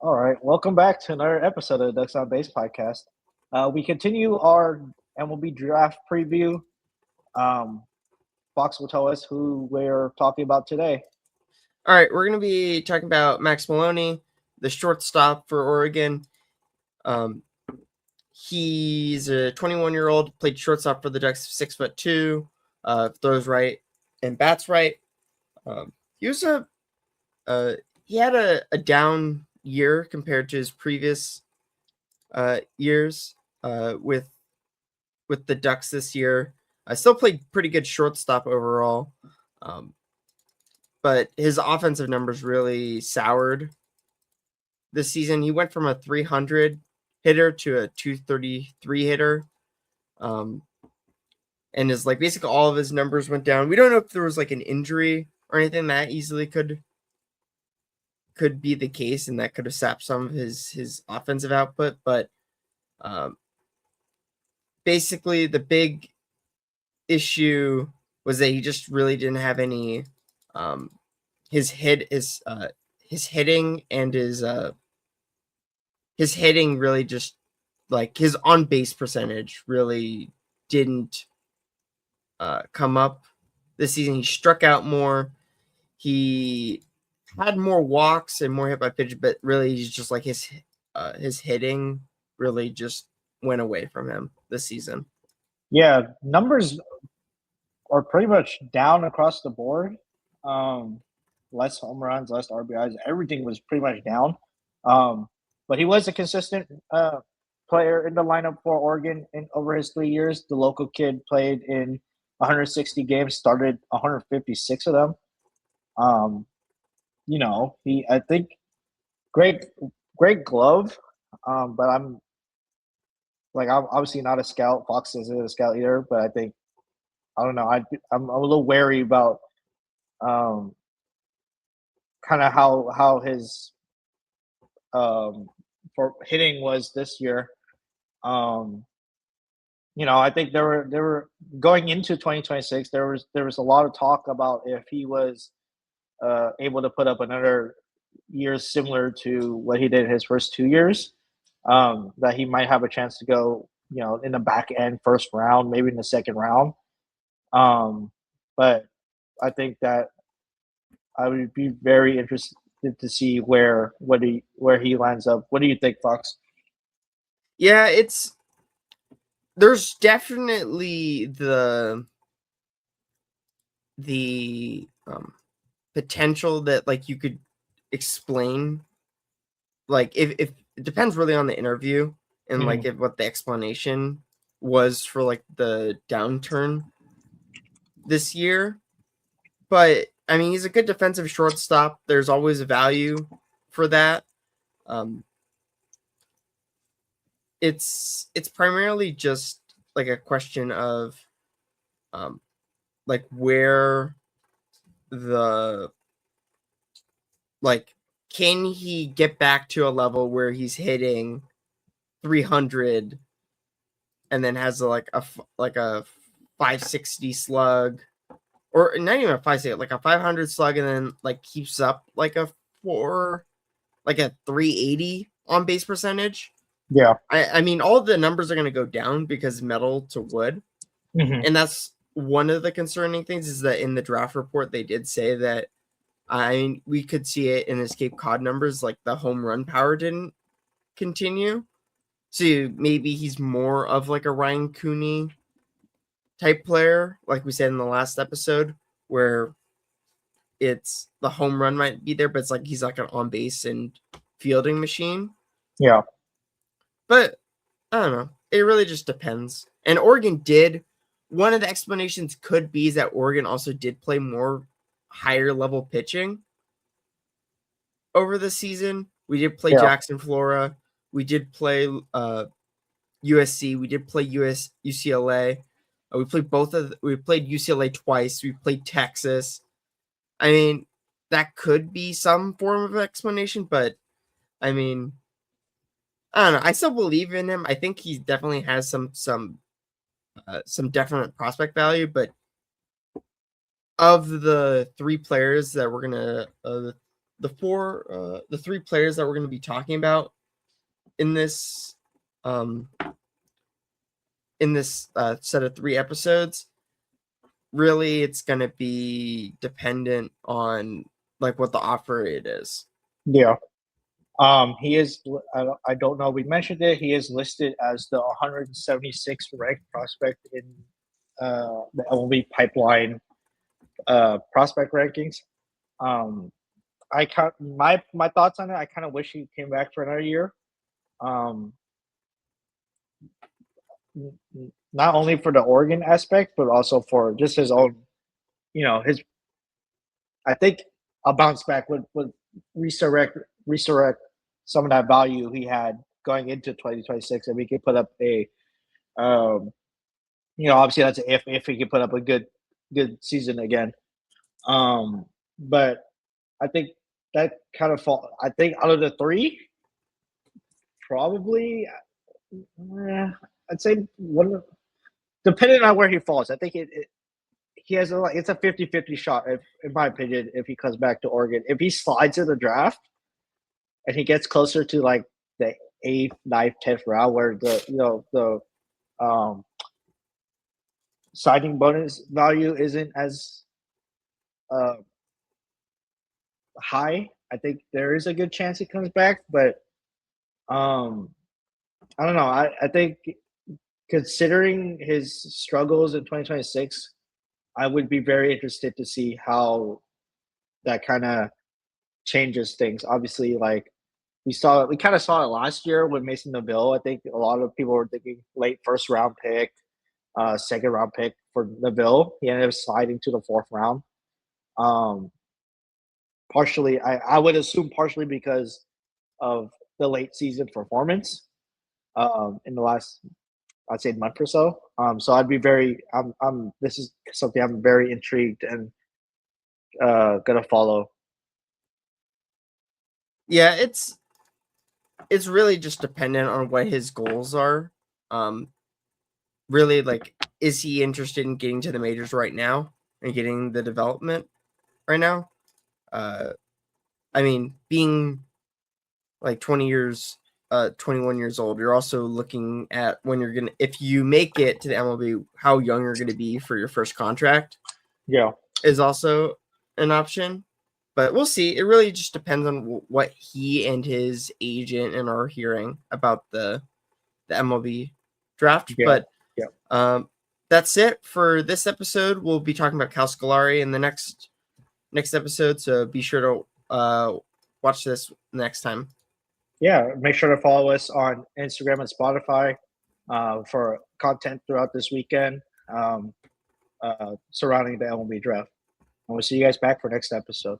All right, welcome back to another episode of the Ducks on Base podcast. We continue our MLB Draft preview. Um, Fox will tell us who we're talking about today. All right, we're going to be talking about Max Molony, the shortstop for Oregon. He's a 21-year-old, played shortstop for the Ducks, 6'2", throws right and bats right. He was he had a down year compared to his previous years with the Ducks this year. I still played pretty good shortstop overall, but his offensive numbers really soured this season. He went from a 300 hitter to a 233 hitter. And his basically all of his numbers went down. We don't know if there was an injury or anything that easily could be the case, and that could have sapped some of his offensive output. But basically, the big issue was that he just really didn't have any his hitting and his hitting really just his on base percentage really didn't come up this season. He struck out more. He had more walks and more hit by pitch, but really he's just his hitting really just went away from him this season. Yeah, numbers are pretty much down across the board. Less home runs, less RBIs. Everything was pretty much down. But he was a consistent player in the lineup for Oregon over his 3 years. The local kid played in 160 games, started 156 of them. I think great glove. But I'm obviously not a scout. Fox isn't a scout either, but I don't know. I'm a little wary about kind of how his for hitting was this year. I think there were going into 2026. There was a lot of talk about if he was able to put up another year similar to what he did in his first 2 years, that he might have a chance to go, in the back end first round, maybe in the second round. But I think that I would be very interested to see where he lands up. What do you think, Fox? Yeah, there's definitely the potential that you could explain, if it depends really on the interview and if what the explanation was for the downturn this year. But I mean, he's a good defensive shortstop. There's always a value for that. It's primarily just a question of where the can he get back to a level where he's hitting 300 and then has a 560 slug, or not even a 560, a 500 slug, and then keeps up a 380 on base percentage. Yeah. I mean, all the numbers are going to go down because metal to wood. Mm-hmm. And that's one of the concerning things, is that in the draft report, they did say that, we could see it in his Cape Cod numbers, the home run power didn't continue. So maybe he's more of a Ryan Cooney type player, like we said in the last episode, where it's the home run might be there, but it's he's an on base and fielding machine. Yeah. But I don't know. It really just depends. And Oregon did. One of the explanations could be is that Oregon also did play more higher level pitching over the season. We did play Jackson, Florida. We did play USC. We did play UCLA. We played UCLA twice. We played Texas. I mean, that could be some form of explanation, but I mean, I don't know. I still believe in him. I think he definitely has some definite prospect value, but of the three players that we're gonna the three players that we're going to be talking about in this set of 3 episodes, really it's going to be dependent on like what the offer it is. Yeah. He is. I don't know. We mentioned it. He is listed as the 176th ranked prospect in the MLB pipeline prospect rankings. I count my thoughts on it. I kind of wish he came back for another year. Not only for the Oregon aspect, but also for just his own. His. I think a bounce back would resurrect some of that value he had going into 2026, and we could put up a, obviously that's if he could put up a good season again. But I think that kind of fall. I think out of the 3, probably, I'd say one, depending on where he falls. I think he has it's a 50-50 shot, in my opinion, if he comes back to Oregon. If he slides in the draft and he gets closer to like the 8th, 9th, 10th round, where the signing bonus value isn't as high, I think there is a good chance he comes back. But I don't know. I think considering his struggles in 2026, I would be very interested to see how that kind of changes things. Obviously, like we kind of saw it last year with Mason Neville. I think a lot of people were thinking late 1st round pick, 2nd round pick for Neville. He ended up sliding to the 4th round. Partially, I would assume partially because of the late season performance in the last, I'd say, month or so. So I'd be this is something I'm very intrigued and gonna follow. Yeah, it's really just dependent on what his goals are. Really, like, is he interested in getting to the majors right now and getting the development right now? I mean, being like 21 years old, you're also looking at when you're gonna, if you make it to the MLB, how young you're gonna be for your first contract. Yeah, is also an option, but we'll see. It really just depends on what he and his agent and are hearing about the MLB draft. Yeah. But Yeah. That's it for this episode. We'll be talking about Cal Scolari in the next episode, so be sure to watch this next time. Yeah, make sure to follow us on Instagram and Spotify for content throughout this weekend surrounding the MLB draft. And we'll see you guys back for next episode.